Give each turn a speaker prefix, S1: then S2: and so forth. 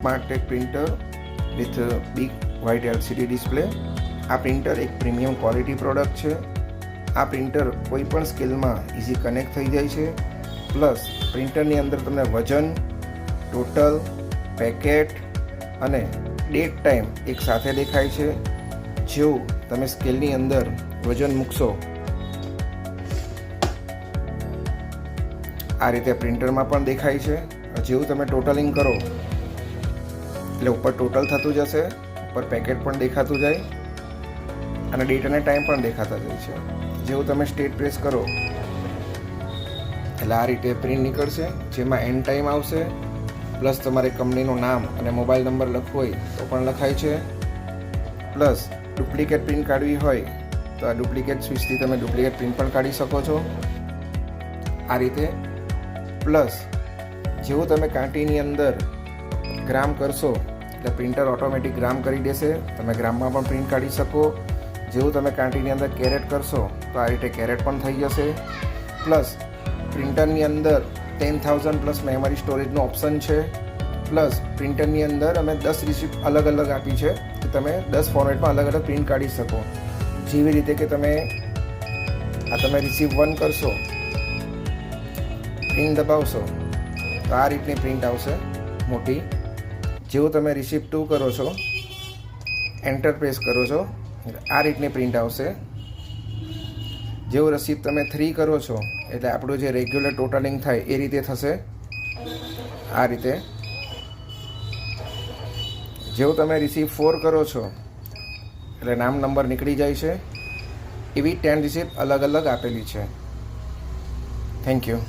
S1: SmartTech printer with a big white LCD display. આ printer એક premium quality product છે. આ પ્રિન્ટર કોઈ પણ સ્કેલમાં ઇઝી કનેક્ટ થઈ જાય છે. પ્લસ પ્રિન્ટરની અંદર તમને વજન, ટોટલ, પેકેટ અને ડેટ ટાઈમ એક સાથે દેખાય છે. જેવું તમે સ્કેલની અંદર વજન મૂકશો આ રીતે પ્રિન્ટરમાં પણ દેખાય છે. જેવું તમે ટોટલિંગ કરો એટલે ઉપર ટોટલ થતું જશે, ઉપર પેકેટ પણ દેખાતું જાય અને ડેટ અને ટાઈમ પણ દેખાતા જાય છે. જેવું તમે સ્ટેટ પ્રેસ કરો એટલે આ રીતે પ્રિન્ટ નીકળશે, જેમાં એન્ડ ટાઈમ આવશે. પ્લસ તમારે કંપનીનું નામ અને મોબાઈલ નંબર લખવો હોય તો પણ લખાય છે. પ્લસ ડુપ્લિકેટ પ્રિન્ટ કાઢવી હોય તો આ ડુપ્લિકેટ સ્વિચથી તમે ડુપ્લિકેટ પ્રિન્ટ પણ કાઢી શકો છો આ રીતે. પ્લસ જેવું તમે કાંટીની અંદર ગ્રામ કરશો એટલે પ્રિન્ટર ઓટોમેટિક ગ્રામ કરી દેશે. તમે ગ્રામમાં પણ પ્રિન્ટ કાઢી શકો. જેવું તમે કાંટીની અંદર કેરેટ કરશો તો આ રીતે કેરેટ પણ થઈ જશે. પ્લસ પ્રિન્ટરની અંદર 10,000 પ્લસ મેમરી સ્ટોરેજનો ઓપ્શન છે. પ્લસ પ્રિન્ટરની અંદર અમે 10 રિસિપ્ટ અલગ અલગ આપી છે કે તમે 10 ફોર્મેટમાં અલગ અલગ પ્રિન્ટ કાઢી શકો. જેવી રીતે કે તમે રિસિપ્ટ 1 કરશો, પ્રિન્ટ દબાવશો તો આ રીતની પ્રિન્ટ આવશે મોટી. જેવું તમે રિસિપ્ટ 2 કરો છો, એન્ટર પ્રેસ કરો છો આ રીતની પ્રિન્ટ આવશે. જેવું રિસિપ્ટ તમે 3 કરો છો એટલે આપણું જે રેગ્યુલર ટોટલિંગ થાય એ રીતે થશે આ રીતે. જેવું તમે રિસિપ્ટ 4 કરો છો એટલે નામ નંબર નીકળી જાય છે. એવી 10 રિસિપ્ટ અલગ અલગ આપેલી છે. Thank you.